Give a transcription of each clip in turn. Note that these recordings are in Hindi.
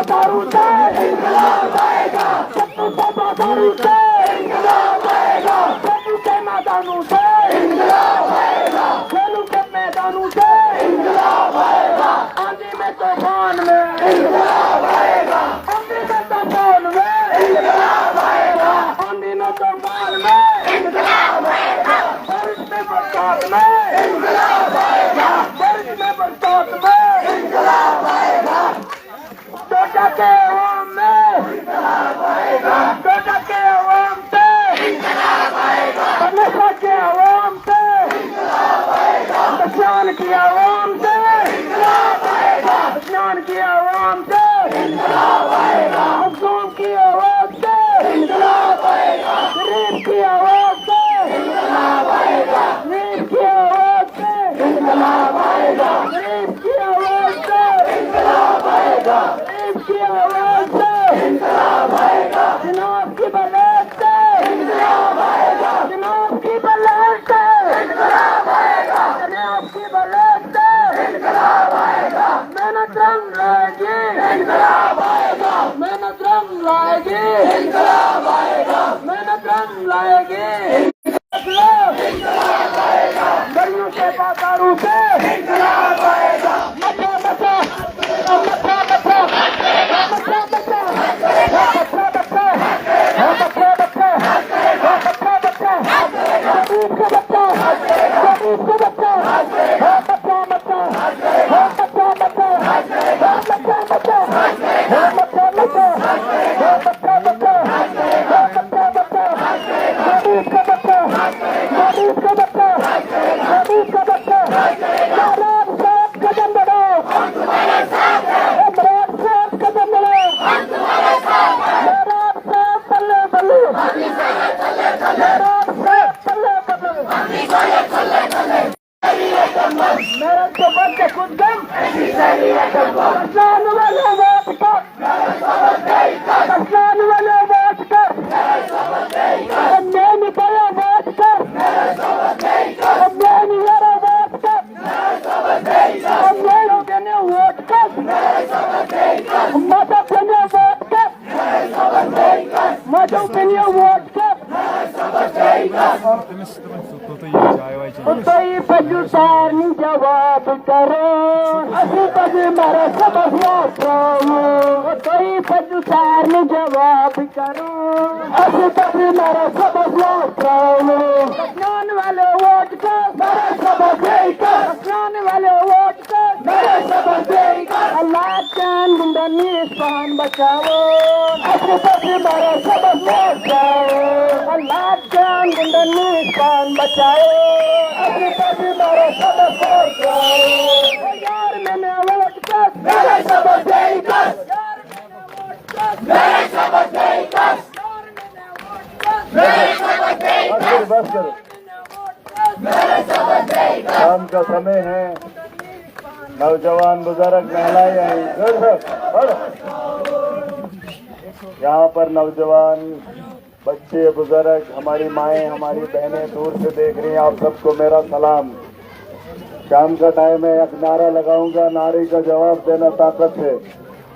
दारू से इंकलाब आएगा, सत्तू बाबा दारू से इंकलाब आएगा, सत्तू के मैदानों से इंकलाब आएगा, खेलों के मैदानों से इंकलाब आएगा, आंधी में तूफान में इंकलाब आएगा, आंधी में तूफान में इंकलाब आएगा, आंधी में तूफान में इंकलाब आएगा, बारिश में बरसात में इंकलाब आएगा, बारिश में बरसात में इंकलाब आएगा, टोटा के आवाम में इंकलाब आएगा, टोटा के आवाम से इंकलाब आएगा, नशा के आवाम से इंकलाब आएगा, बचान की आवाम से इंकलाब आएगा, बचान की आवाम से इंकलाब आएगा, मजलूम की आवाज से इंकलाब आएगा, गरीब की आवाज से इंकलाब आएगा, गरीब की आवाज से इंकलाब आएगा, गरीब की आवाज से इंकलाब आएगा, गरीब की आवाज से इंकलाब आएगा, जनाब की बलैत से इंकलाब आएगा, जनाब की बलैत से इंकलाब आएगा, जनाब की बलैत से इंकलाब आएगा, मेहनत रंग लाएगी इंकलाब आएगा, मेहनत रंग लाएगी इंकलाब आएगा, मेहनत रंग लाएगी इंकलाब आएगा, गलियों से बाजारों से इंकलाब आएगा, मचा मचा मचा मचा मचा मचा बच्चा बच्चा बच्चा बच्चा बच्चा बच्चा गरीब का बच्चा गरीब का बच्चा बच्चा बच्चा बच्चा बच्चा बच्चा बच्चा बच्चा बच्चा बच्चा बच्चा गरीब का बच्चा गरीब का बच्चा गरीब का बच्चा इमरान साहब कदम बढ़ाओ, इमरान साहब कदम बढ़ाओ, इमरान साहब बल्ले बल्ले, इमरान साहब बल्ले बल्ले, मेरा तो बच्चे कुछ गम किसान वाले वोट कर, किसान वाले वोट कर, मैं निकला वोट कर, मैं निकला वोट कर, मैं लोगों वोट कर, माता पिता वोट कर, माता पिता वोट कर, कोई पजुसार नहीं जवाब करो, असि पज मारा सबक करो, कोई पजुसार नहीं जवाब करो, असि पज मारा सबक करो, बचने वाले वोट कर, मेरे सबक कर, बचने वाले वोट कर, मेरे सबक कर, अल्लाह चांद गुंडा निशान बचाओ, असि पज मारा सबक बचाओ, अल्लाह चांद गुंडा निशान बचाओ, असि पज मारा सबक बचाओ, यार मैंने वोट कर, मेरे सबक कर, मेरे सबक कर, मेरे सबक कर, बस करो, शाम का समय है, नौजवान बुजुर्ग महिलाएं आई, यहाँ पर नौजवान बच्चे बुजुर्ग हमारी माएँ हमारी बहनें दूर से देख रही हैं, आप सबको मेरा सलाम। शाम का टाइम है, एक नारा लगाऊंगा, नारे का जवाब देना ताकत है।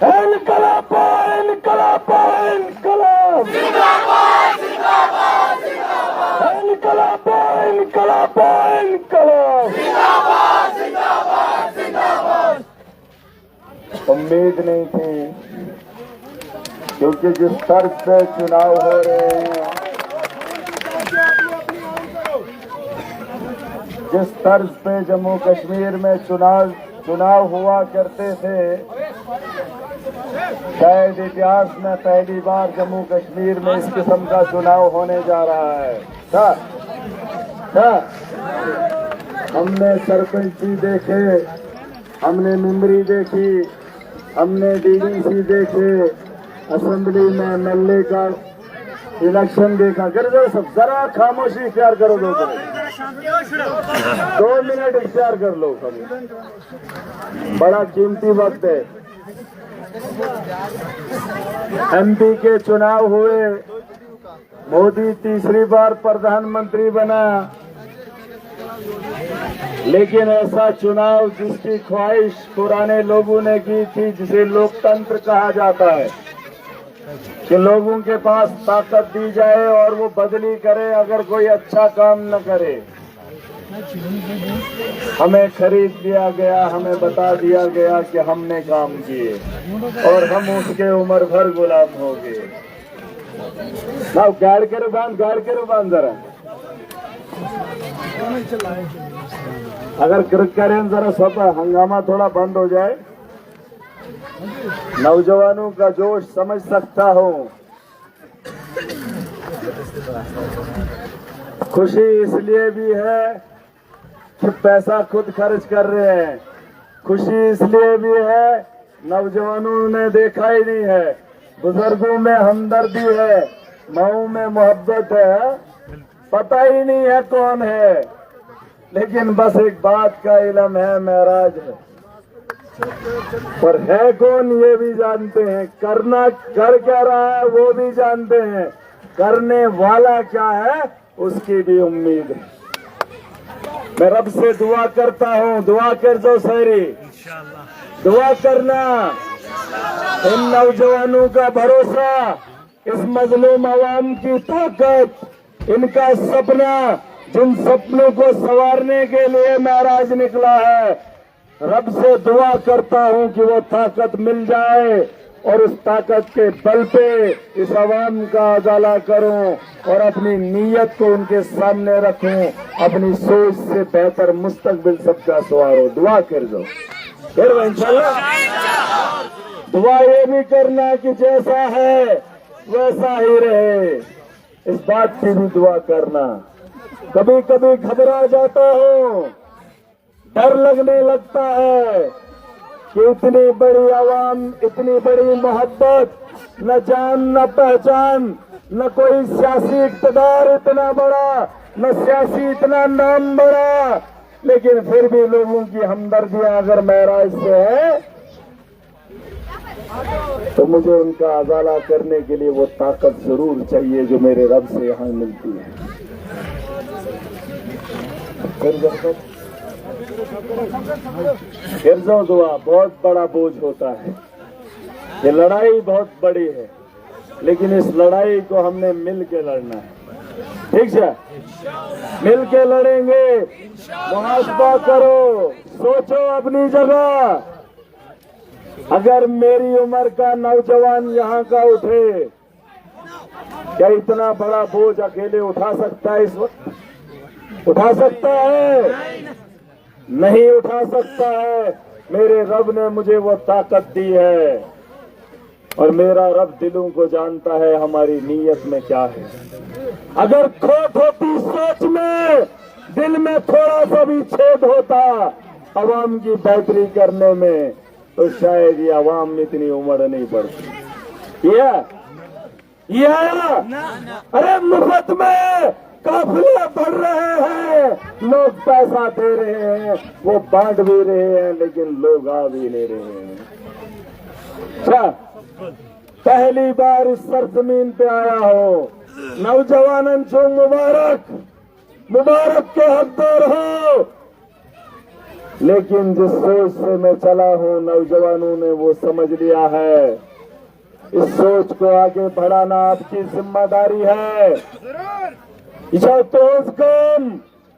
इनकलाब इनकलाब इनकलाब इनकलाब इनकलाब इनकलाब। उम्मीद नहीं थी, क्योंकि जिस स्तर पे चुनाव हो रहे हैं, जिस तर्ज पे जम्मू कश्मीर में चुनाव हुआ करते थे, शायद इतिहास में पहली बार जम्मू कश्मीर में इस किस्म का चुनाव होने जा रहा है। हमने सरपंची देखे, हमने मेंबरी देखी, हमने डीडीसी देखे, असेंबली में एमएलए का इलेक्शन देखा। कर दो सब, जरा खामोशी इख्तियार करो, 2 मिनट इख्तियार कर लो, बड़ा कीमती वक्त है। एमपी के चुनाव हुए, मोदी तीसरी बार प्रधानमंत्री बना, लेकिन ऐसा चुनाव जिसकी ख्वाहिश पुराने लोगों ने की थी, जिसे लोकतंत्र कहा जाता है, कि लोगों के पास ताकत दी जाए और वो बदली करे अगर कोई अच्छा काम न करे। हमें खरीद लिया गया, हमें बता दिया गया कि हमने काम किए और हम उसके उम्र भर गुलाम हो गए। ना गाड़ के बांध जरा, अगर करें जरा सब हंगामा थोड़ा बंद हो जाए। नौजवानों का जोश समझ सकता हूँ। खुशी इसलिए भी है कि पैसा खुद खर्च कर रहे हैं, खुशी इसलिए भी है नौजवानों ने देखा ही नहीं है, बुजुर्गों में हमदर्दी है, माओ में मोहब्बत है, पता ही नहीं है कौन है, लेकिन बस एक बात का इल्म है, महराज है। और है कौन ये भी जानते हैं, करना कर क्या रहा है वो भी जानते हैं, करने वाला क्या है उसकी भी उम्मीद है। मैं रब से दुआ करता हूँ, दुआ कर दो सारी, दुआ करना। इन नौजवानों का भरोसा, इस मजलूम आवाम की ताकत, इनका सपना, जिन सपनों को संवारने के लिए महराज निकला है, रब से दुआ करता हूं कि वो ताकत मिल जाए और उस ताकत के बल पे इस आवाम का उजाला करूं और अपनी नीयत को उनके सामने रखूं, अपनी सोच से बेहतर मुस्तकबिल सबका सवारो। दुआ कर दो फिर इंशाल्लाह। दुआ ये भी करना कि जैसा है वैसा ही रहे, इस बात की भी दुआ करना। कभी कभी घबरा जाता हूं, डर लगने लगता है कि इतनी बड़ी आवाम, इतनी बड़ी मोहब्बत, न जान न पहचान, न कोई सियासी इक़्तिदार इतना बड़ा, न सियासी इतना नाम बड़ा, लेकिन फिर भी लोगों की हमदर्दियां अगर महराज से है तो मुझे उनका उजाला करने के लिए वो ताकत जरूर चाहिए जो मेरे रब से यहाँ मिलती है। हिर्ज़ो दुआ बहुत बड़ा बोझ होता है, ये लड़ाई बहुत बड़ी है, लेकिन इस लड़ाई को हमने मिल के लड़ना है। ठीक है, मिल के लड़ेंगे। मुहासबा करो, सोचो अपनी जगह, अगर मेरी उम्र का नौजवान यहाँ का उठे, क्या इतना बड़ा बोझ अकेले उठा सकता है? इस वक्त उठा सकता है? नहीं उठा सकता है। मेरे रब ने मुझे वो ताकत दी है और मेरा रब दिलों को जानता है हमारी नीयत में क्या है। अगर खोट होती सोच में, दिल में थोड़ा सा भी छेद होता अवाम की बेहतरी करने में, तो शायद ये अवाम इतनी उम्र नहीं पड़ती। अरे मुफ्त में काफिले बढ़ रहे हैं, लोग पैसा दे रहे हैं, वो बांट भी रहे हैं, लेकिन लोग आ भी नहीं रहे हैं। अच्छा, पहली बार इस सरजमीन पे आया हो, नौजवानन जो मुबारक, मुबारक के हकदार हो। लेकिन जिस सोच से मैं चला हूं, नौजवानों ने वो समझ लिया है। इस सोच को आगे बढ़ाना आपकी जिम्मेदारी है। कम,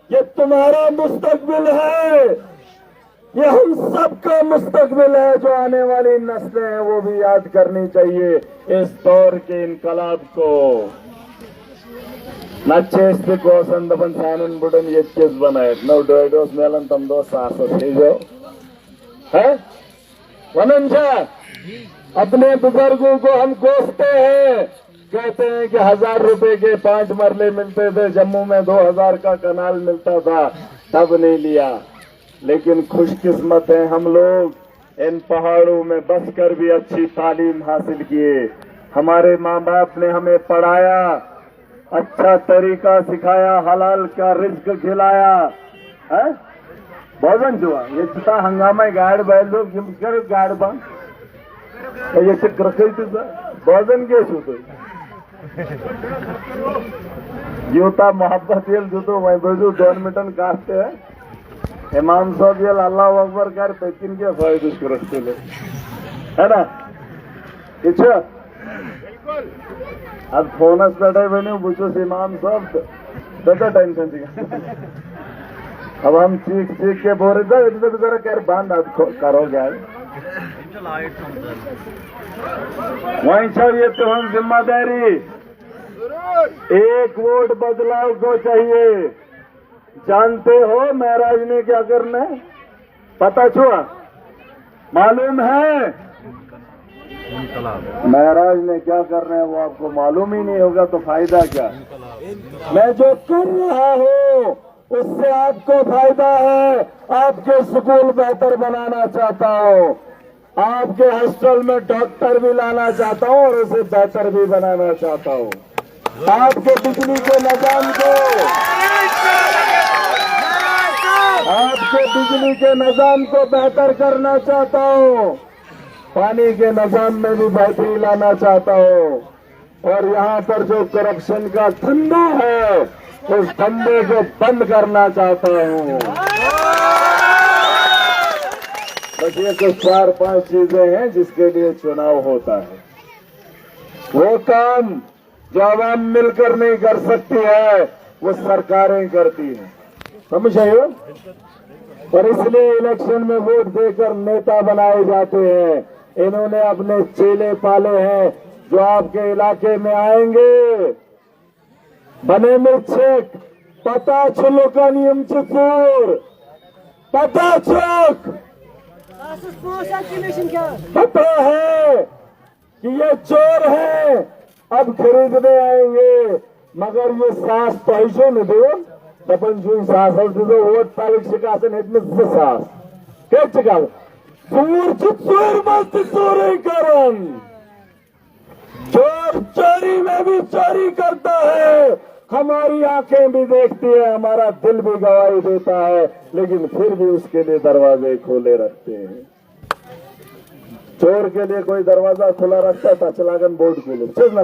ये तुम्हारा मुस्तकबिल है, ये हम सबका मुस्तकबिल है। जो आने वाली नस्लें हैं वो भी याद करनी चाहिए इस दौर के इनकलाब को। नच्चेस्ति కోసం सानन बुडन ये चीज बनाए नौ डोडोस मेलन तम दो सासो जो है वनंजा। अपने बुजुर्गों को हम कोसते हैं, कहते हैं कि 1000 रुपए के 5 मरले मिलते थे, जम्मू में 2000 का कनाल मिलता था, तब नहीं लिया। लेकिन खुशकिस्मत हैं हम लोग, इन पहाड़ों में बसकर भी अच्छी तालीम हासिल किए। हमारे माँ बाप ने हमें पढ़ाया, अच्छा तरीका सिखाया, हलाल का रिज्क खिलाया है। भोजन जुआ ये चिता हंगामा गाड़ बैल लोग गाड़ बंद ये भोजन के छूतो यूता मोहब्बत ये जूतो वही बजू 2 मिनट काटते हैं इमाम साहब ये अल्लाह अकबर कर पेकिन के फायदे करते ले है ना अच्छा अब फोन बैठे बने पूछो इमाम साहब ज्यादा टेंशन थी अब हम चीख चीख के बोल रहे थे इधर जरा कर बांध करो यार वहीं चाहिए तो हम जिम्मेदारी एक वोट बदलाव को चाहिए जानते हो महाराज ने क्या करना है पता छुआ मालूम है महाराज ने क्या करना है वो आपको मालूम ही नहीं होगा तो फायदा क्या मैं जो कर रहा हूँ उससे आपको फायदा है आपके स्कूल बेहतर बनाना चाहता हूँ आपके हॉस्टल में डॉक्टर भी लाना चाहता हूँ और उसे बेहतर भी बनाना चाहता हूँ आपके बिजली के निजाम को आपके बिजली के निजाम को बेहतर करना चाहता हूँ पानी के निजाम में भी बेहतरी लाना चाहता हूँ और यहाँ पर जो करप्शन का धंधा है उस धंधे को बंद करना चाहता हूँ बस ये कुछ 4-5 चीजें हैं जिसके लिए चुनाव होता है वो काम जो आवाम मिलकर नहीं कर सकती है वो सरकारें करती हैं समझ आए हो और इसलिए इलेक्शन में वोट देकर नेता बनाए जाते हैं इन्होंने अपने चेले पाले हैं जो आपके इलाके में आएंगे बने मिल्कशेक पता छुलोका नियम चुकूर पता चुक पता है कि ये चोर है अब खरीदने आएंगे मगर ये सास पैसे न दो दपन सास वोट तारीख शिकासन सास क्या चिका चोर चोर मस्त चोरी करन चोर चोरी में भी चोरी करता है हमारी आंखें भी देखती है हमारा दिल भी गवाही देता है लेकिन फिर भी उसके लिए दरवाजे खोले रखते हैं चोर के लिए कोई दरवाजा खुला रखता था चलागन बोर्ड खोले चेसना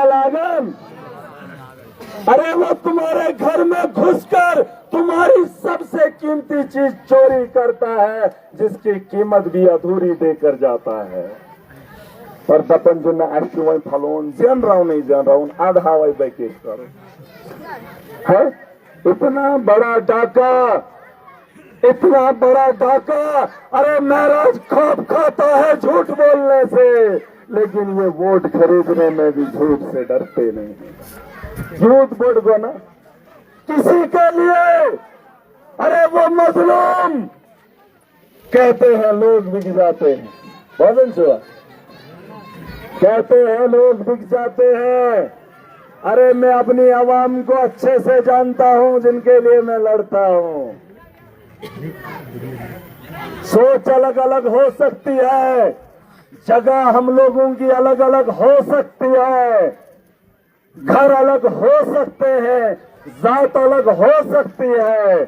लागन अरे वो तुम्हारे घर में घुसकर तुम्हारी सबसे कीमती चीज चोरी करता है जिसकी कीमत भी अधूरी देकर जाता है और दपन जो एक्चुअल वही फलोन जान रहा हूं नहीं जान रहा हूं आधा वही बैकेश करो है इतना बड़ा डाका अरे महाराज खौफ खाता है झूठ बोलने से लेकिन ये वोट खरीदने में भी झूठ से डरते नहीं झूठ बोल दो ना किसी के लिए अरे वो मजलूम कहते हैं लोग बिक जाते हैं बहुत अच्छा कहते हैं लोग बिक जाते हैं अरे मैं अपनी आवाम को अच्छे से जानता हूं जिनके लिए मैं लड़ता हूं सोच अलग अलग हो सकती है जगह हम लोगों की अलग अलग हो सकती है घर अलग हो सकते हैं जात अलग हो सकती है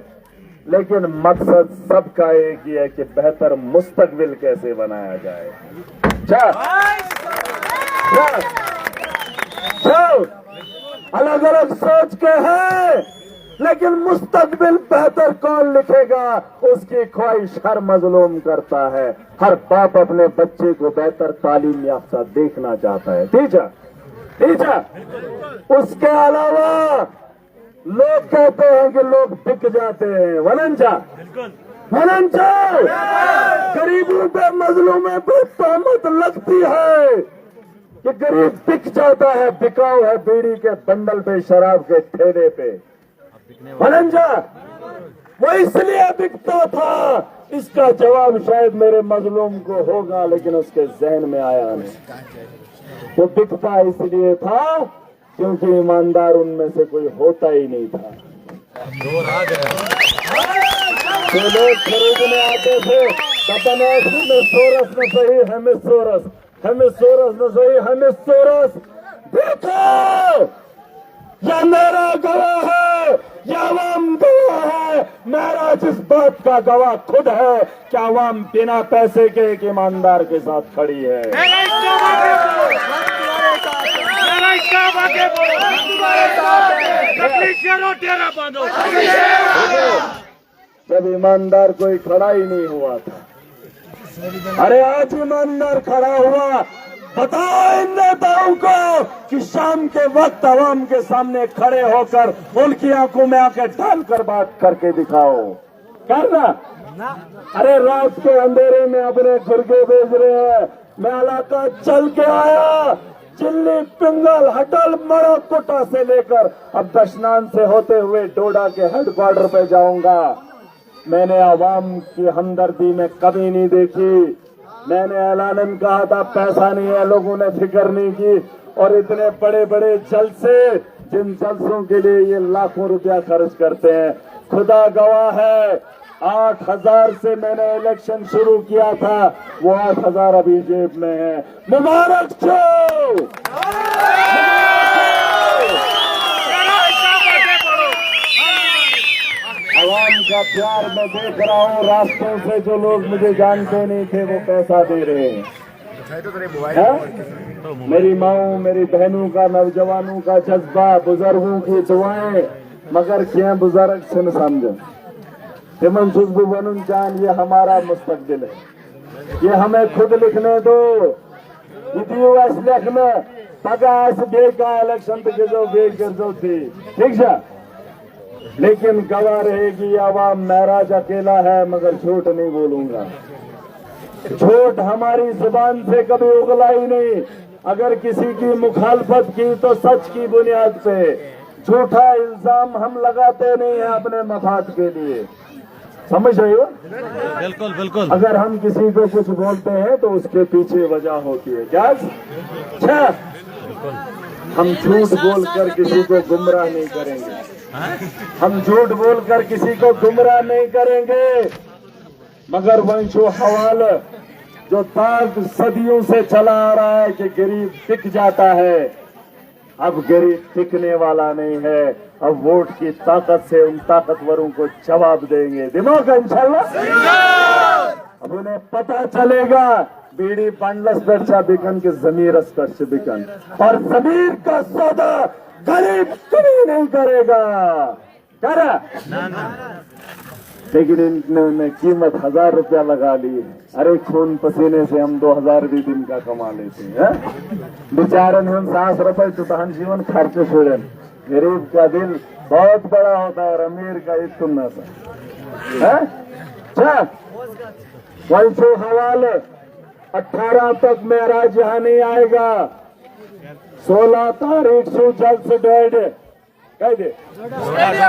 लेकिन मकसद सबका एक ही है कि बेहतर मुस्तकबिल कैसे बनाया जाए अलग अलग सोच के हैं लेकिन मुस्तकबिल बेहतर कौन लिखेगा उसकी ख्वाहिश हर मजलूम करता है हर बाप अपने बच्चे को बेहतर तालीम याफ्ता देखना चाहता है टीचर उसके अलावा लोग कहते हैं कि लोग बिक जाते हैं वनंजा गरीबों पे मजलूमों पे तहमत लगती है कि गरीब बिक जाता है बिकाऊ है बीड़ी के बंडल पे शराब के ठेले पे वनंजा वो इसलिए बिकता था इसका जवाब शायद मेरे मजलूम को होगा लेकिन उसके जहन में आया नहीं वो बिकता इसलिए था क्योंकि ईमानदार उनमें से कोई होता ही नहीं था जो लोग खरीदने आते थे हमें सोरस न सही हमें सोरस न सही हमें सोरस देखो यह मेरा गवाह है यह आवाम गवाह है मेरा जिस बात का गवाह खुद है कि आवाम बिना पैसे के एक ईमानदार के साथ खड़ी है जब ईमानदार कोई खड़ा ही नहीं हुआ था। अरे आज ईमानदार खड़ा हुआ। बताओ इन नेताओं को कि शाम के वक्त आवाम के सामने खड़े होकर उनकी आंखों में आके डालकर बात करके दिखाओ। करना। अरे रात के अंधेरे में अपने खुरगे भेज रहे हैं। मैं इलाका चल के आया, चिल्ली, पिंगल, हटल, मड़ा, कोटा से लेकर अब दशनान से होते हुए डोडा के हेडक्वार्टर पे जाऊंगा। मैंने आवाम की हमदर्दी में कमी नहीं देखी। मैंने ऐलानन कहा था पैसा नहीं है, लोगों ने फिक्र नहीं की। और इतने बड़े बड़े जलसे, जिन जलसों के लिए ये लाखों रुपया खर्च करते हैं, खुदा गवाह है 8,000 से मैंने इलेक्शन शुरू किया था, वो 8,000 अभी जेब में है। मुबारक हो। आवाम का प्यार मैं देख रहा हूँ। रास्तों से जो लोग मुझे जानते नहीं थे वो पैसा दे रहे हैं। मेरी माओ, मेरी बहनों का, नौजवानों का जज्बा, बुजुर्गों की दुआएं, मगर क्या बुजुर्ग से न समझो तिमन सुजबू बनून चान, ये हमारा मुस्तकबिल है। ये हमें खुद लिखने दो। इतिहास लिखने पगास बेका इलेक्शन के जो बेकर जो थी, ठीक है, लेकिन गवाह रहेगी आवाम। महराज अकेला है मगर झूठ नहीं बोलूंगा। झूठ हमारी जुबान से कभी उगला ही नहीं। अगर किसी की मुखालफत की तो सच की बुनियाद पे। झूठा इल्जाम हम लगाते नहीं है अपने मफाद के लिए, समझ रहे हो? बिल्कुल बिल्कुल। अगर हम किसी को कुछ बोलते हैं तो उसके पीछे वजह होती है। क्या अच्छा, हम झूठ बोलकर किसी को गुमराह नहीं करेंगे। हम झूठ बोलकर किसी को गुमराह नहीं करेंगे। मगर वंशो हवाल जो ताक सदियों से चला आ रहा है कि गरीब टिक जाता है, अब गरीब टिकने वाला नहीं है। अब वोट की ताकत से उन ताकतवरों को जवाब देंगे। दिमाग का इंशाल्लाह। अब उन्हें पता चलेगा बीड़ी पंडलस पर्चा बिकन के जमीरस पर्च बिकन, और जमीर का सौदा गरीब कभी नहीं करेगा। करा लेकिन इन्होंने कीमत 1,000 रुपया लगा ली। अरे खून पसीने से हम 2,000 भी दिन का कमा लेते हैं। बेचारन हम 7 रुपए चुतान जीवन खर्च छोड़े। गरीब का दिल बहुत बड़ा होता है और अमीर का इतना सा है। वंशो हवाले 18 तक महराज यहाँ नहीं आएगा। 16 तारीख से जल्द से डेढ़ कह दे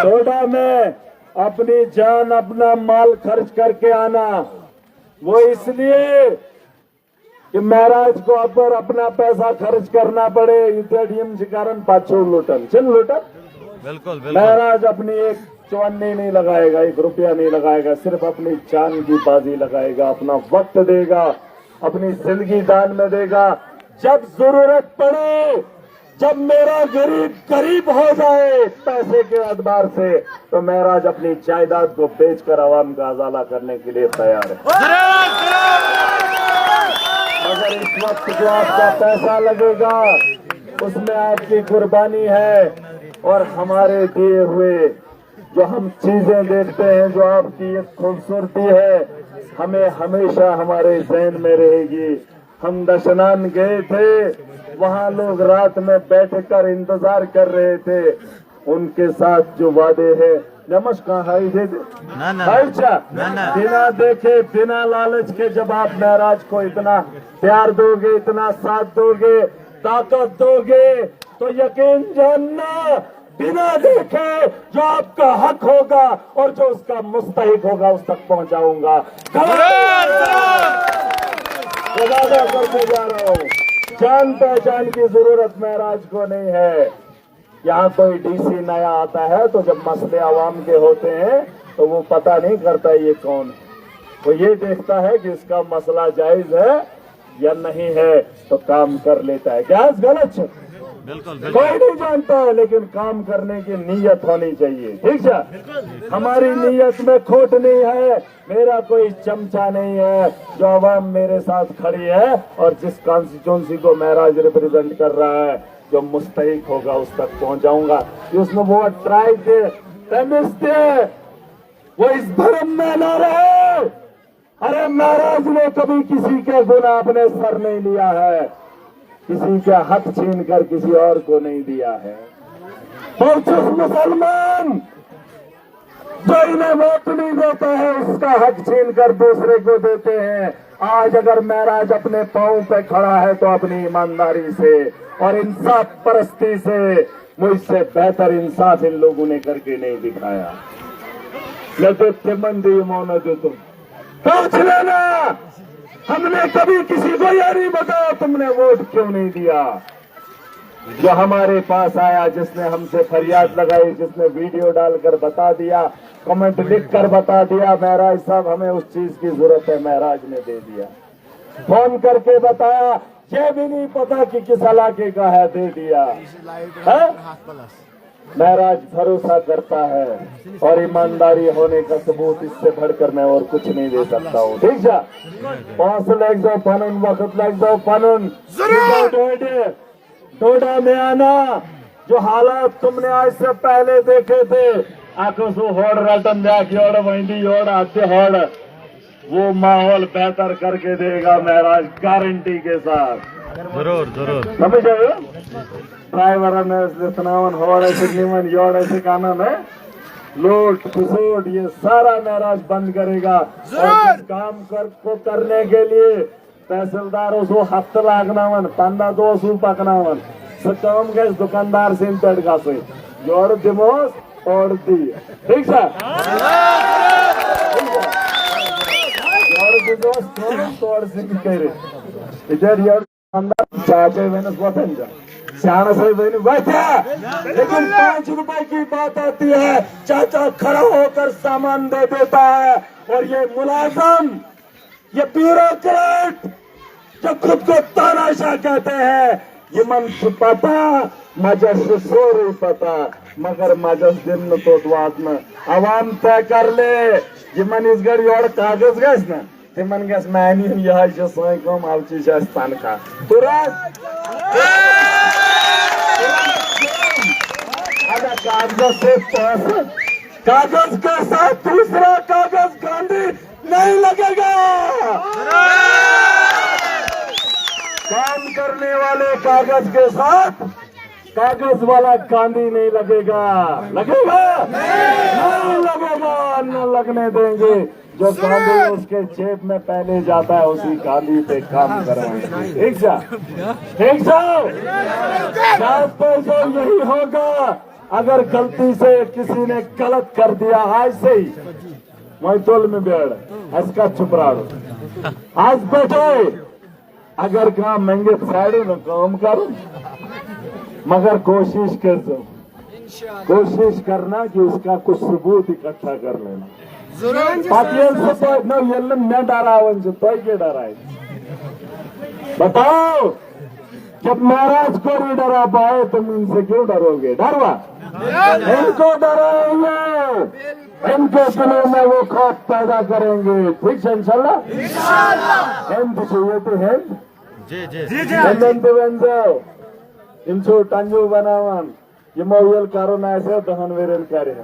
डोडा में अपनी जान अपना माल खर्च करके आना। वो इसलिए कि महाराज को अबर अपना पैसा खर्च करना पड़े। ईटीएम के कारण पाछो लुटन चल लुटन। बिल्कुल बिल्कुल। महाराज अपनी एक चौन्नी नहीं लगाएगा, 1 रुपया नहीं लगाएगा, सिर्फ अपनी जान की बाजी लगाएगा। अपना वक्त देगा, अपनी जिंदगी दान में देगा। जब जरूरत पड़े, जब मेरा गरीब करीब हो जाए पैसे के अदबार से, तो महराज अपनी जायदाद को बेचकर आवाम का उजाला करने के लिए तैयार है। मगर इस वक्त जो आपका पैसा लगेगा उसमें आपकी कुर्बानी है, और हमारे दिए हुए जो हम चीजें देखते हैं, जो आपकी एक खूबसूरती है, हमें हमेशा हमारे जहन में रहेगी। हम दशनान गए थे, वहाँ लोग रात में बैठकर इंतजार कर रहे थे। उनके साथ जो वादे है नमस्कार हाई दे बिना देखे बिना लालच के जब आप महराज को इतना प्यार दोगे, इतना साथ दोगे, ताकत दोगे, तो यकीन जानना बिना देखे जो आपका हक होगा और जो उसका मुस्तहिक होगा उस तक पहुंचाऊंगा। वादा करके जा रहा हूँ। जान पहचान की जरूरत महराज को नहीं है। यहाँ कोई डीसी नया आता है तो जब मसले आवाम के होते हैं तो वो पता नहीं करता ये कौन है। वो ये देखता है कि इसका मसला जायज है या नहीं है तो काम कर लेता है। क्या गलत है? बिल्कुल कोई नहीं जानता है, लेकिन काम करने की नीयत होनी चाहिए। ठीक है, हमारी नीयत में खोट नहीं है। मेरा कोई चमचा नहीं है। जो आवाम मेरे साथ खड़ी है और जिस कॉन्स्टिट्यूंसी को महराज रिप्रेजेंट कर रहा है, जो मुस्तहिक होगा उस तक पहुंचाऊंगा। उसमें वो ट्राई के वो इस भरम में न रहे। अरे महाराज ने कभी किसी के गुनाह अपने सर नहीं लिया है, किसी का हक छीन कर किसी और को नहीं दिया है। तो जिस मुसलमान जो इन्हें वोट नहीं देता है उसका हक छीन कर दूसरे को देते हैं। आज अगर महराज अपने पांव पे खड़ा है तो अपनी ईमानदारी से और इंसाफ परस्ती से, मुझसे बेहतर इंसाफ इन लोगों ने करके नहीं दिखाया। मंदी मौन जो तुम पूछ लेना, हमने कभी किसी को यह नहीं बताया तुमने वोट क्यों नहीं दिया। जो हमारे पास आया, जिसने हमसे फरियाद लगाई, जिसने वीडियो डालकर बता दिया, कमेंट लिख कर बता दिया, महराज साहब हमें उस चीज की जरूरत है, महराज ने दे दिया। फोन करके बताया, ये भी नहीं पता कि किस इलाके का है, दे दिया है? महराज भरोसा करता है और ईमानदारी होने का सबूत इससे बढ़कर मैं और कुछ नहीं दे सकता हूँ। ठीक है, पांच लग जाओ पनुन, वक्त लग जाओ पनुन, डोडा में आना। जो हालात तुमने आज से पहले देखे थे, आकोसु होड़ रटन जाके होड़ वही होड़ आते होड़, वो माहौल बेहतर करके देगा महराज, गारंटी के साथ। जरूर जरूर समझ आए? ड्राइवर होड़ ऐसे निमन योड़ ऐसे कानून है, लूट खसोट ये सारा महराज बंद करेगा। और इस काम को करने के लिए तहसीलदारों से हफ्ता लागनावन, 15-2 पकनावन, काम गए दुकानदार से तड़का से जोड़ दिमोस तोड़ दी। ठीक है, तोड़ से इधर चाचे मैंने वतन जा सियाना से लेकिन 5 रुपए की बात आती है, चाचा खड़ा होकर सामान दे देता है। और ये मुलाजिम, ये ब्यूरोक्रेट जो खुद को तानाशाह कहते हैं, ये मन पता मजस सोरी पता, मगर मजस दिन तो द्वात में आवाम तय कर ले। ये मन इस गड़ी और कागज गैस ना तिमन गैस मैनी यह सोई कम आवची स्थान का तुरंत कागज से कागज के साथ दूसरा कागज गांधी नहीं लगेगा। काम करने वाले कागज के साथ कागज वाला गांधी नहीं लगेगा। लगेगा नहीं लगेगा, न लगने देंगे। जो गांधी उसके जेब में पहले जाता है उसी गांधी पे काम करवाएंगे। ठीक है, ठीक है, यही होगा। अगर गलती से किसी ने गलत कर दिया, आज से ही मैं तोल में बैठ इसका चुप रहा आज बैठे। अगर काम महंगे साड़ू न काम करो, मगर कोशिश कर दो, कोशिश करना कि उसका कुछ सबूत इकट्ठा कर लेना। मैं डरा तो क्या डरा है बताओ। जब महाराज को नहीं डरा पाए तुम इनसे क्यों डरोगे? डरवा इनको डराएंगे, इनके दिलों में वो खौफ पैदा करेंगे। ठीक है, इंशाल्लाह। हेल्थ चाहिए तो हेल्थ इंसो टंजू बनावन ये मोयल करो ना ऐसे दहन वेरन करे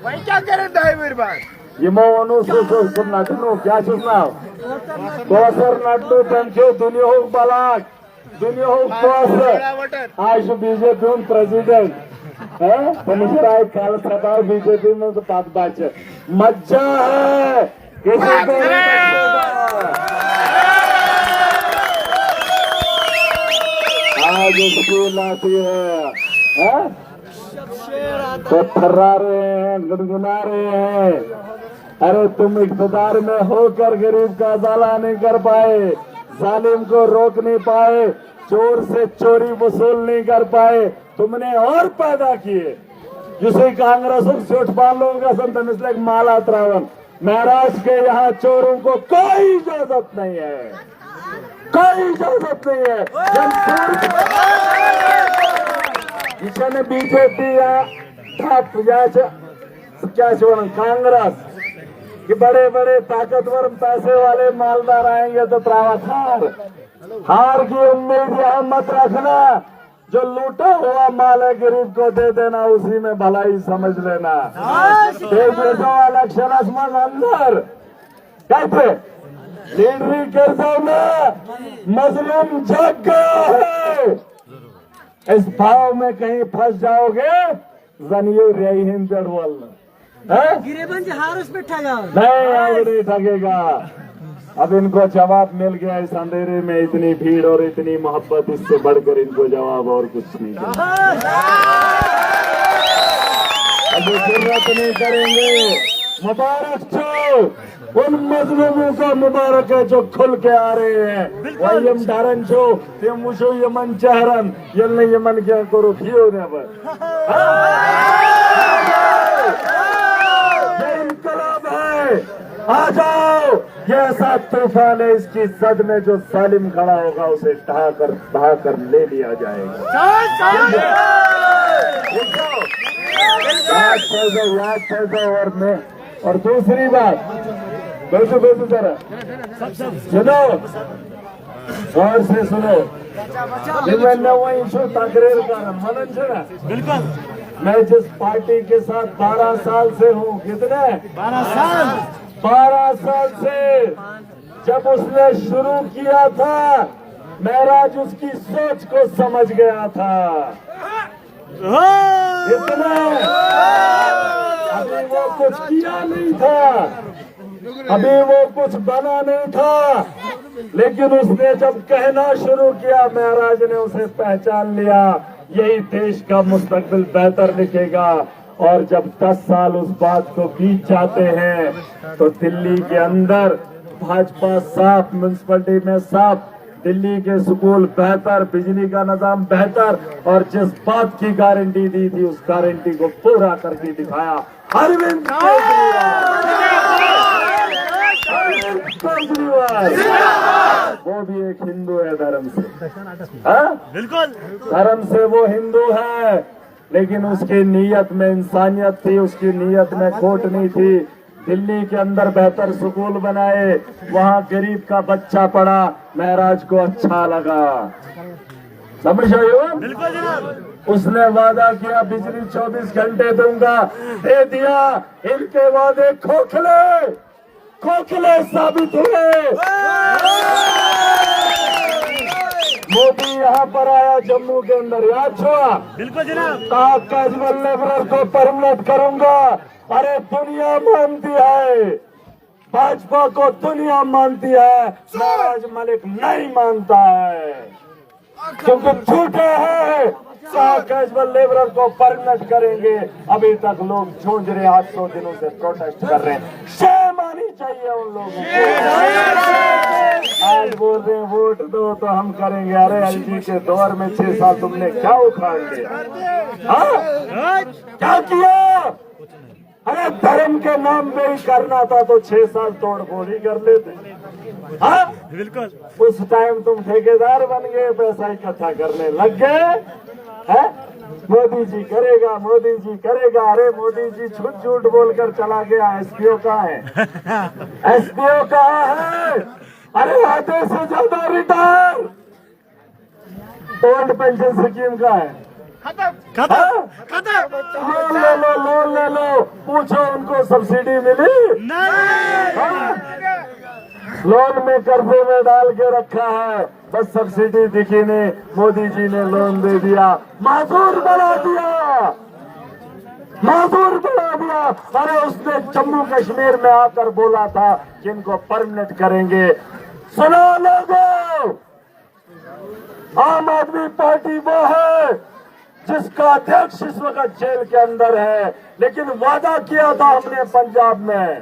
भाई क्या करें ड्राइवर बात ये मोनु सो नटनु क्या सुना कोसर नटनु तंके दुनिया हो बलाक दुनिया हो कोसर आज बीजेपी प्रेसिडेंट है पनिशराय काल सभा बीजेपी में तो पात बाच मज्जा है किसी को आज स्कूल आती है तो थर्रा रहे हैं, गुनगुना रहे हैं। अरे तुम इक़्तिदार में होकर गरीब का उजाला नहीं कर पाए, जालिम को रोक नहीं पाए, चोर से चोरी वसूल नहीं कर पाए, तुमने और पैदा किए। जिसे कांग्रेस लोगों का संत मिसले माला त्रावन महाराज के यहाँ चोरों को कोई इजाजत नहीं है, कोई इजाजत नहीं है। जिसने बीजेपी क्या छोड़ कांग्रेस कि बड़े बड़े ताकतवर पैसे वाले मालदार आएंगे तो त्रावत हार की उम्मीद यहाँ मत रखना। जो लूटा हुआ माल है गरीब को दे देना, उसी में भलाई समझ लेना। इलेक्शन अंदर कैसे लीडरी कर जाओ ना, मजलूम जग गया है। इस भाव में कहीं फंस जाओगे, जनियो रही हिंद गिरेबंज हारस पे ठगा नहीं, अब नहीं ठगेगा। अब इनको जवाब मिल गया। इस अंधेरे में इतनी भीड़ और इतनी मोहब्बत, इससे बढ़कर इनको जवाब और कुछ नहीं अभी जरूरत नहीं करेंगे। मुबारक जो उन मजलूमों को मुबारक है जो खुल के आ रहे हैं। वयम डारन छो ते मुशो यमन चहरन यलने यमन क्या करो खियो ने पर ये इनकलाब है। आ जाओ, ये ऐसा तूफान है, इसकी सद में जो सालिम खड़ा होगा उसे ढहा कर ले लिया जाएगा। और दूसरी बात, बेटू जरा सुनो, गौर से सुनो। वही शो तकरीर का मनन छा बिल्कुल। मैं जिस पार्टी के साथ 12 साल से हूँ, कितने 12 साल से, जब उसने शुरू किया था महराज उसकी सोच को समझ गया था। इतना अभी वो कुछ किया नहीं था, अभी वो कुछ बना नहीं था, लेकिन उसने जब कहना शुरू किया महराज ने उसे पहचान लिया। यही देश का मुस्तकबिल बेहतर लिखेगा। और जब 10 साल उस बात को बीत जाते हैं तो दिल्ली के अंदर भाजपा साफ, म्यूनसिपैलिटी में साफ, दिल्ली के स्कूल बेहतर, बिजली का निजाम बेहतर, और जिस बात की गारंटी दी थी उस गारंटी को पूरा करके दिखाया अरविंद केजरीवाल। वो भी एक हिंदू है धर्म से, बिल्कुल धर्म से वो हिंदू है, लेकिन उसकी नीयत में इंसानियत थी, उसकी नीयत में खोट नहीं थी। दिल्ली के अंदर बेहतर स्कूल बनाए, वहाँ गरीब का बच्चा पढ़ा, महराज को अच्छा लगा। समझ रहे हो? बिल्कुल जनाब। उसने वादा किया बिजली 24 घंटे दूंगा, दे दिया। इनके वादे खोखले साबित हुए। मोदी यहाँ पर आया जम्मू के अंदर, याद छोड़ा? बिल्कुल जनाब। कहा कैजुअल लेबरर को परमानेंट करूंगा। अरे दुनिया मानती है, भाजपा को दुनिया मानती है, नवाज मलिक नहीं मानता है क्योंकि झूठे हैं। कैजुअल लेबरर को परमानेंट करेंगे। अभी तक लोग झूंझ रहे, 800 दिनों से प्रोटेस्ट कर रहे हैं। शर्म आनी चाहिए उन लोगों को। आज बोल रहे हैं वोट दो तो हम करेंगे। अरे एलजी के दौर में 6 साल तुमने क्या उखाड़ लिया? क्या किया? अरे धर्म के नाम पे ही करना था तो 6 साल तोड़ फोड़ ही कर लेते। हाँ बिल्कुल। उस टाइम तुम ठेकेदार बन गए, पैसा इकट्ठा करने लग गए। मोदी जी करेगा, मोदी जी करेगा। अरे मोदी जी झूठ बोलकर चला गया। एसपीओ कहाँ है? एसपीओ कहाँ है? अरे आधे से ज्यादा रिटायर। ओल्ड पेंशन स्कीम का है, लोन ले लो। पूछो उनको सब्सिडी मिली? नहीं। लोन में कर्जे में डाल के रखा है, बस सब्सिडी दिखी नहीं। मोदी जी ने लोन दे दिया, माजूर बना दिया, माजूर बना दिया। अरे उसने जम्मू कश्मीर में आकर बोला था कि इनको परमानेंट करेंगे। सुनो लोगों, आम आदमी पार्टी वो है जिसका अध्यक्ष इस वक्त जेल के अंदर है, लेकिन वादा किया था हमने पंजाब में,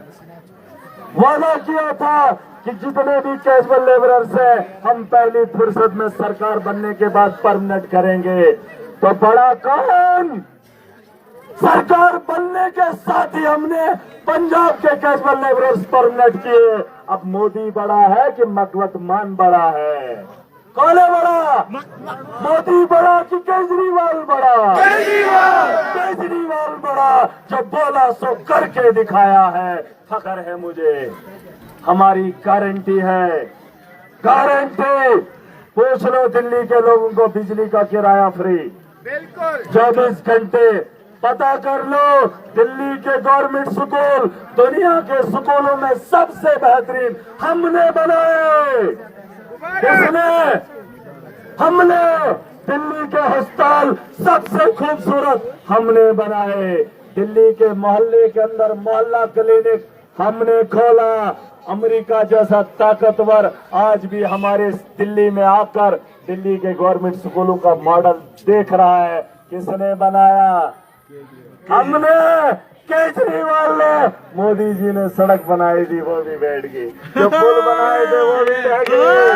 वादा किया था कि जितने भी कैजुअल लेबरर्स हैं हम पहली फुर्सत में सरकार बनने के बाद परमानेंट करेंगे। तो बड़ा कौन? सरकार बनने के साथ ही हमने पंजाब के कैजुअल लेबरर्स परमानेंट किए। अब मोदी बड़ा है कि भगवत मान बड़ा है? कौन है बड़ा? मोदी बड़ा कि केजरीवाल बड़ा? केजरीवाल बड़ा, जो बोला सो करके दिखाया है। फख्र है मुझे, हमारी गारंटी है, गारंटी पूछ लो दिल्ली के लोगों को बिजली का किराया फ्री, 24 घंटे। पता कर लो दिल्ली के गवर्नमेंट स्कूल दुनिया के स्कूलों में सबसे बेहतरीन हमने बनाए। किसने? हमने। दिल्ली के अस्पताल सबसे खूबसूरत हमने बनाए। दिल्ली के मोहल्ले के अंदर मोहल्ला क्लिनिक हमने खोला। अमेरिका जैसा ताकतवर आज भी हमारे दिल्ली में आकर दिल्ली के गवर्नमेंट स्कूलों का मॉडल देख रहा है। किसने बनाया? हमने। केजरीवाल ने। मोदी जी ने सड़क बनाई थी, वो भी बैठ गई। जो पुल बनाए थे वो भी बैठ गए।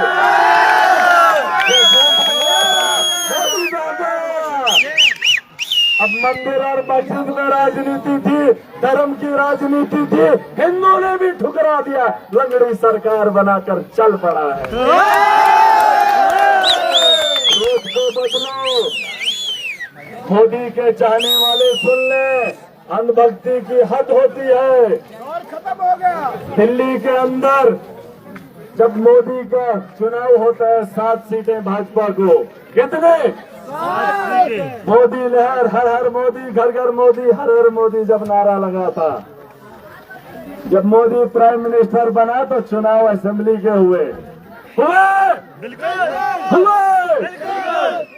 अब मंदिर और मस्जिद में राजनीति थी, धर्म की राजनीति थी, हिंदुओं ने भी ठुकरा दिया, लंगड़ी सरकार बनाकर चल पड़ा है। सोच को बदलो। मोदी के चाहने वाले सुन ले, अंधभक्ति की हद होती है। और खत्म हो गया। दिल्ली के अंदर जब मोदी का चुनाव होता है 7 सीटें भाजपा को। कितने? मोदी लहर, हर हर मोदी, घर घर मोदी, हर हर मोदी जब नारा लगा था, जब मोदी प्राइम मिनिस्टर बना तो चुनाव असेंबली के हुए।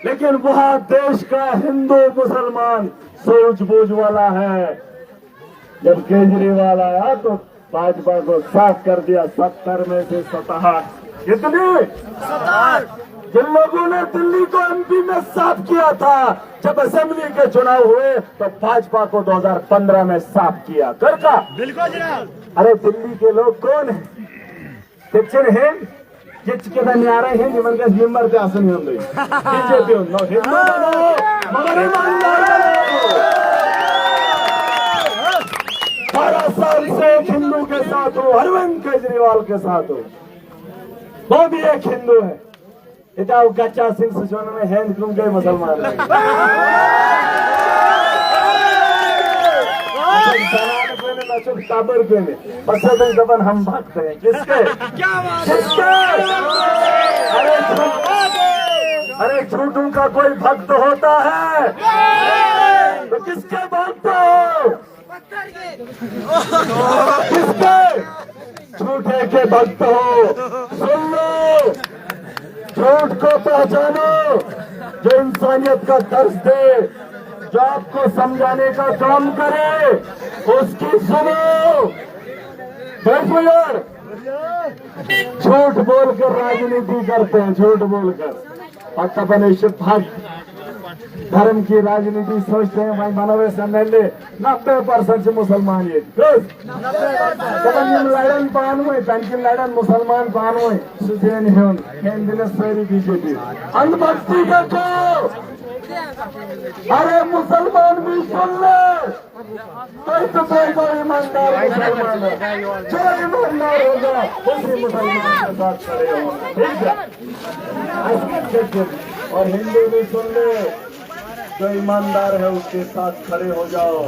लेकिन वहाँ देश का हिंदू मुसलमान सूझबूझ वाला है। जब केजरीवाल आया तो भाजपा को साफ कर दिया, 70 में से 67। कितने? जिन लोगों ने दिल्ली को एमपी में साफ किया था, जब असेंबली के चुनाव हुए तो भाजपा को 2015 में साफ किया। कर का? बिल्कुल जनाब। अरे दिल्ली के लोग कौन है? पिक्चर है जिसके न्यारे हैं जीवन का मेंबर के आसन ही होंगे बीजेपी नो हिंदू बनो मगर ईमानदार बनो। 12 साल से एक हिंदू के साथ हो, अरविंद केजरीवाल के साथ हो, वो भी एक हिंदू है। इतना गच्चा सिंह सुचन में हैंड क्यों गए मुसलमान काबर के में दबन हम भागते हैं। किसके? किसके? अरे झूठों का कोई भक्त होता है तो किसके भक्त हो? किसके? झूठे के भक्त हो। सुन लो, झूठ को पहचानो, जो इंसानियत का दर्ज दे, जो आपको समझाने का काम करे, उसकी सुनो। यार झूठ बोलकर राजनीति करते हैं, झूठ बोलकर और अपने भक्त धर्म की राजनीति सोचते हैं। भाई मानव सम्मेलन 90% मुसलमान ये लड़न पान हुए, तनकी लड़न मुसलमान पान हुए, सुजैन हिंद सारी बीजेपी अंधभक्ति देखो। अरे मुसलमान भी सुन ले, तो कोई ईमानदार मुसलमान है, जो ईमानदार होगा उसी मुसलमान के साथ खड़े हो। ठीक है? और हिंदू भी सुन ले, जो ईमानदार है उसके साथ खड़े हो जाओ।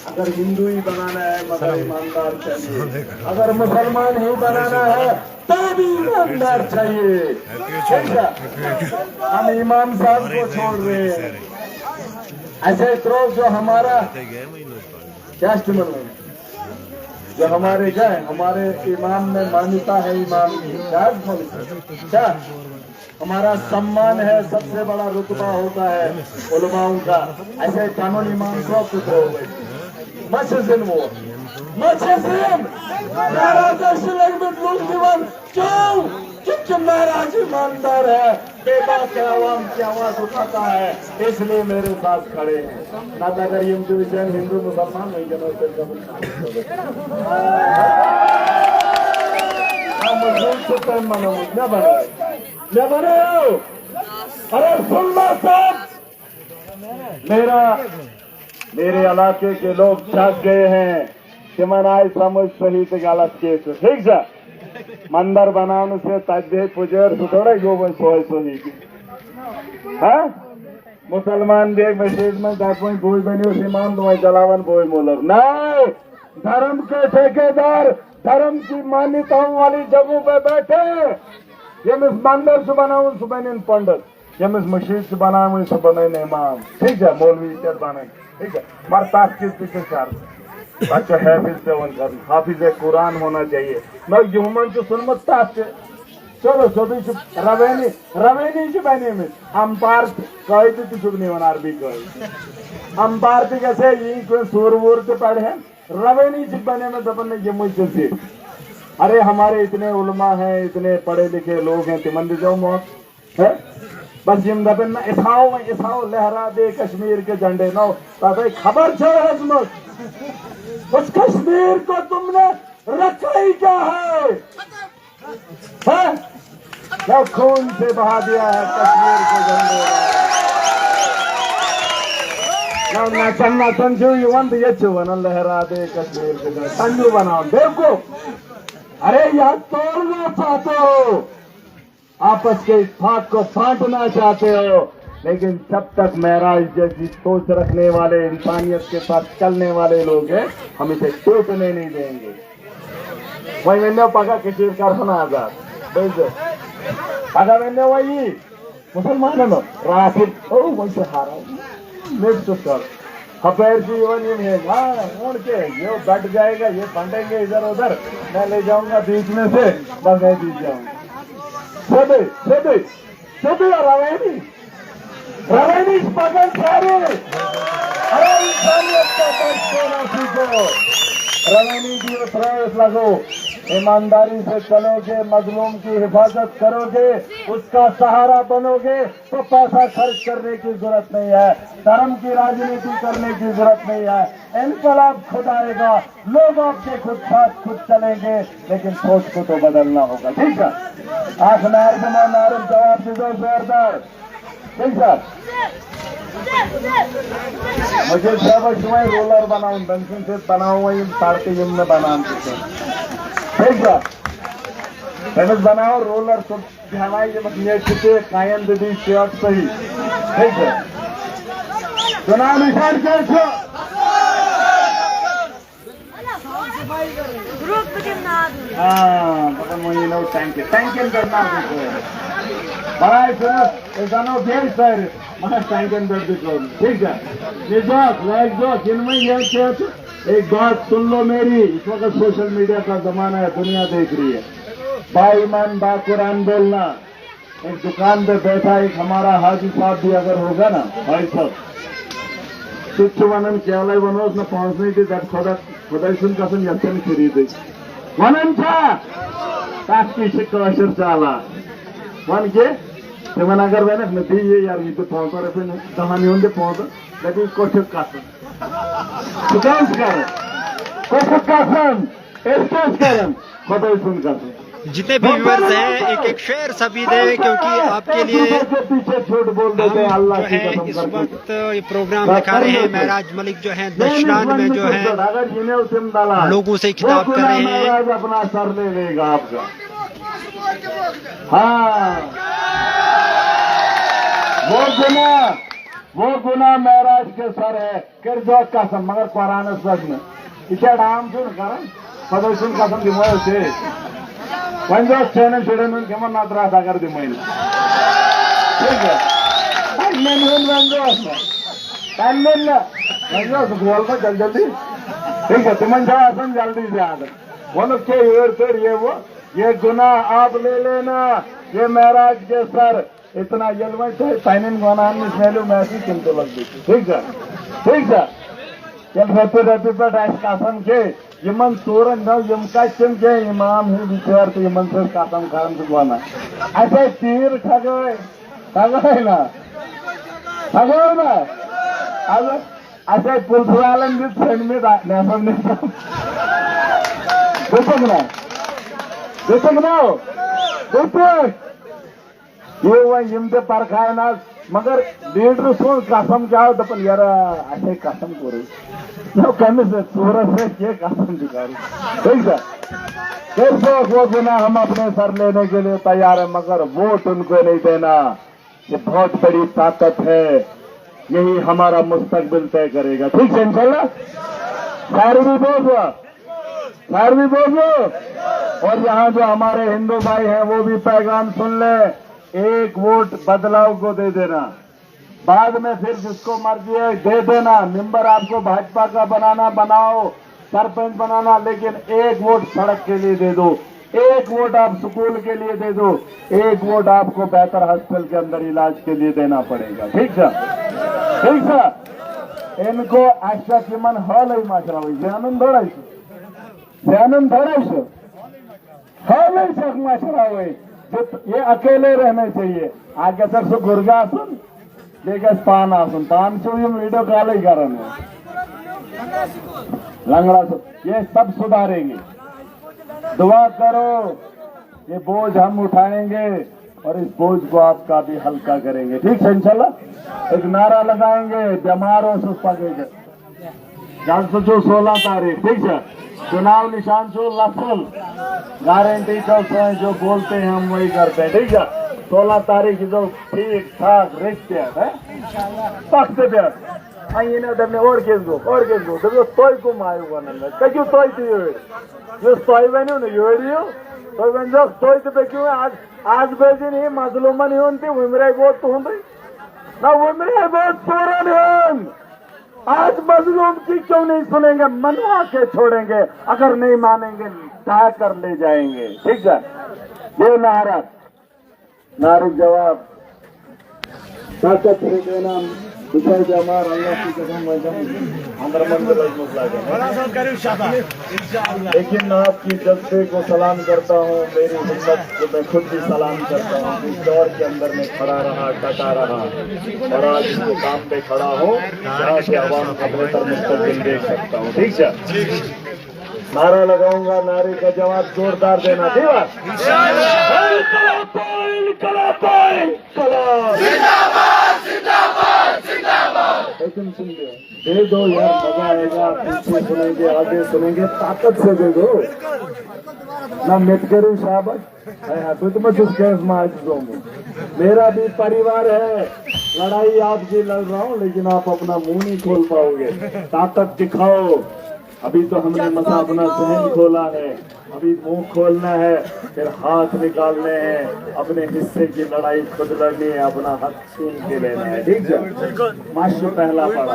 अगर हिंदू ही बनाना है मगर ईमानदार चाहिए, अगर मुसलमान ही बनाना है तो भी ईमानदार चाहिए। हम इमाम साहब को छोड़ रहे हैं। ऐसे तो जो हमारा क्या जो हमारे क्या है, हमारे इमाम में मान्यता है, इमाम की क्या हमारा सम्मान है, सबसे बड़ा रुतबा होता है उलमाओं का। ऐसे कानून इमाम को कुछ हो गए मस्जिद वो मस्जिद क्यों? क्योंकि महाराज ईमानदार है, बेबाक के आवाम की आवाज उठाता है, इसलिए मेरे साथ खड़े हैं। ना तो अगर ये विषय हिंदू मुसलमान नहीं बने। अरे सुन लो सब, मेरे इलाके के लोग जाग गए हैं कि मनाई समझ सही तो गलत केस। ठीक है? मंदिर बनाने से तजदे पुजर थोड़ा जो सोई हाँ मुसलमान भी एक मस्जिद में दापोई बोझ बनी उस इमाम तुम्हारे जलावन बोझ मोलक नहीं। धर्म के ठेकेदार धर्म की मान्यताओं वाली जगहों पे बैठे, यमिस मंदिर से बनावन सह बन पंडित, यमिस मस्जिद से बनावन सह बन इमाम, ठीक है, मौलवी क्या बन, ठीक है, मगर तथ किस शर्त अच्छा हाफिज पेवन कर, हाफिज कुरान होना चाहिए। मैं जुमन सुनमत तथ चलो सोदी रवेनी रवेनी बने अंपार कह तुन अरबी कह अंपार तैसे ये सूर वूर तो पढ़े रवेनी बने में दपन यम सीट। अरे हमारे इतने उलमा हैं, इतने पढ़े लिखे लोग हैं, तिमन दो मौत है बस यम दपन इसाओ इसाओ लहरा दे कश्मीर के झंडे नो ताकि खबर छो उस कश्मीर को तुमने रखा ही क्या है? क्या खून से बहा दिया है कश्मीर के झंडे। ना चन्ना संजू युवंत ये चुवन लहरा दे कश्मीर के झंडे संजू बनाओ देखो। अरे यार तोड़ना चाहते हो, आपस के इत्तेफाक को फाटना चाहते हो, लेकिन जब तक महराज जैसी सोच रखने वाले इंसानियत के साथ चलने वाले लोग हैं, हम इसे टूटने नहीं देंगे। वही मैंने पका किसी कारखाना आजाद पका मैंने वही मुसलमान है राशिद ओ वही हारा नेक्स्ट कर हफेर की उड़ के ये बैठ जाएगा, ये फंडेंगे इधर उधर, मैं ले जाऊंगा बीच में से, बस मैं बीच जाऊंगा। सभी सभी सभी रवेनी रवेनी पकड़ सारे अरे इंसानियत का दर्द होना सीखो। रवेनी की प्रयास लगो, ईमानदारी से चलोगे, मजलूम की हिफाजत करोगे, उसका सहारा बनोगे तो पैसा खर्च करने की जरूरत नहीं है, धर्म की राजनीति करने की जरूरत नहीं है। इनकलाब खुद आएगा, लोग आपके खुद साथ खुद चलेंगे, लेकिन सोच को तो बदलना होगा। ठीक है, आख नार नारम जवाब दे दो जोरदार। ठीक सर, मुझे सब रोलर बनाऊ पेंसिल से बनाऊ वही ताड़के जिम में बनाना ठीक है, पेंसिल बनाओ रोलर तो हमारे चिटे कायन दीदी शर्ट सही। ठीक है, चुनाव निशान कैसे टैंकिंग करना बड़ा सुनो भेज सर मगर टैंकिंग कर दो। ठीक है, इनमें यह एक बात सुन लो मेरी, इस वक्त सोशल मीडिया का जमाना है, दुनिया देख रही है। बाईमान बाकुरान बोलना। एक दुकान पे बैठा एक हमारा हाजी साहब भी अगर होगा ना भाई साहब तुच्छ वनन क्या वनो उसने पहुंचने की दर खुदा सुन कसम यन खरीदे वनन की कशर चाला वन के तिमन अगर वन नी ये यार ये तो पहुंचा रहे दहानी होंगे पहुंचा लेकिन कोशिश कसम कसम खुदा सुन कसम। जितने भी व्यूअर्स हैं एक एक शेयर सभी दे, क्योंकि आपके लिए पीछे झूठ बोल देते हैं। अल्लाह जो है इस वक्त ये प्रोग्राम दिखा रहे हैं, महराज मलिक जो है दशनान में जो है लोगों से खिताब कर रहे हैं। अपना सर ले लेगा आपका। हाँ, वो गुना महराज के सर है कर जो कसम मगर कुरान में इसे डाम सुन कर खुदा सुन कसम दिमो से वन जो चैनल छोड़े कम नजरा अगर दिम। ठीक है, गोल को जल्दी जल्दी। ठीक है, तुम आसन जल्दी से आदर वो के ये वो ये गुना आप ले लेना, ये महराज के सर इतना जलवा चाहे पैन गोनान में स्मेलू मैसी चिंतो लग गई। ठीक है, ठीक है, चल रपी पर कसम के यमन सूरन न यम कम के इमाम ही बिचार तो यमन से कसम खान से गोना ऐसे तीर ठगे ना अब ऐसे पुलिस वालन भी फ्रेंड में ये वह यम से परखाए ना मगर लीडर सुन कसम क्या हो दपन यार ऐसे कसम को रही कमी से सूरत से ये कसम दिखा रही। ठीक है, कैसे वो गुना हम अपने सर लेने के लिए तैयार है मगर वोट उनको नहीं देना। ये बहुत बड़ी ताकत है, यही हमारा मुस्तकबिल तय करेगा। ठीक है, इंशाल्लाह शायरी भी बोल हुआ खैर भी बोलो। और यहाँ जो हमारे हिंदू भाई हैं वो भी पैगाम सुन ले, एक वोट बदलाव को दे देना, बाद में फिर जिसको मर्जी है दे देना। मेंबर आपको भाजपा का बनाना बनाओ, सरपंच बनाना, लेकिन एक वोट सड़क के लिए दे दो, एक वोट आप स्कूल के लिए दे दो, एक वोट आपको बेहतर हॉस्पिटल के अंदर इलाज के लिए देना पड़ेगा। ठीक है, ठीक है। इनको आशा की मन हॉल ही माशरा हुई आनंद दौड़ाइश हॉल ही शक माशरा हुई। ये अकेले रहने चाहिए। आगे तक से गुर्गा आसन लेकर पान आसन पान से वीडियो कॉल ही कर रहे हैं लंगड़ा से, ये सब सुधारेंगे। दुआ करो, ये बोझ हम उठाएंगे और इस बोझ को आपका भी हल्का करेंगे। ठीक है, इंशाल्लाह एक नारा लगाएंगे, बीमारों से पकड़ेंगे। 16 तारीख, ठीक है। चुनाव निशान छो लफल गारंटी जो बोलते हैं हम वही करते हैं। ठीक है, 16 तारीख जो ठीक ठाक रिश्ते है वक्त पे और तोय को मायो क्यों तोय तोय वनो न यो तोय वन तोय तो क्यों आज बेजिन ही मजलूमन उमरे बहुत तुम ना उमरे बहुत पूरन आज मजलूम की क्यों नहीं सुनेंगे, मनवा के छोड़ेंगे, अगर नहीं मानेंगे ढा कर ले जाएंगे। ठीक है, ये नारक जवाब ताकत देना विषय जमार अल्लाह की कसम अंदर मंदिर लेकिन आपकी जज्बे को सलाम करता हूँ, मेरी हिम्मत को मैं खुद भी सलाम करता हूँ। इस दौर के अंदर में खड़ा रहा, डटा रहा और आज इस मुकाम पे खड़ा हूँ जहाँ से आवाम का बेहतर मुस्तकबिल देख सकता हूँ। ठीक है, नारा लगाऊंगा, नारे का जवाब जोरदार देना। लेकिन सुन दे दो यार, मजा आएगा। पीछे सुनेंगे, आगे सुनेंगे, ताकत से दे दो ना। मिट करूँ शाबाश कुछ मत मेरा भी परिवार है, लड़ाई आपकी लड़ रहा हूँ, लेकिन आप अपना मुंह नहीं खोल पाओगे। ताकत दिखाओ। अभी तो हमने मसा अपना सहन खोला है, अभी मुंह खोलना है, फिर हाथ निकालने हैं। अपने हिस्से की लड़ाई खुद लड़नी है, अपना हक छीन के लेना है। ठीक है, माशु पहला पड़ा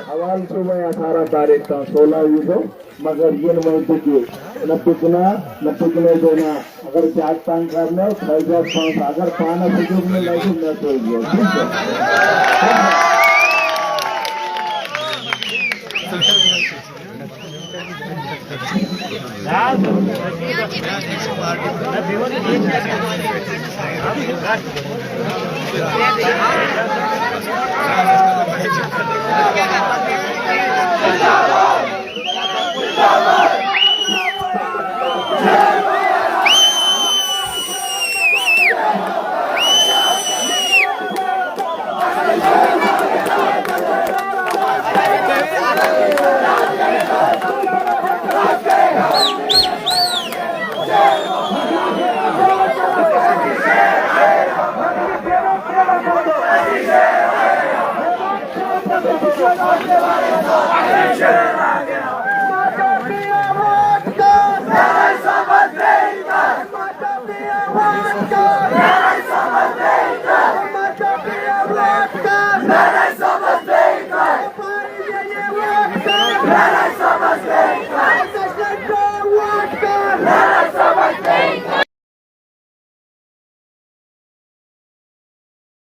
अवाल सुबह 18 तारीख का 16 यूँ मगर ये नहीं टिके न पिकने देना। अगर चाट पान करना अगर पाना सुजोग में लगे न तो ठीक है। Let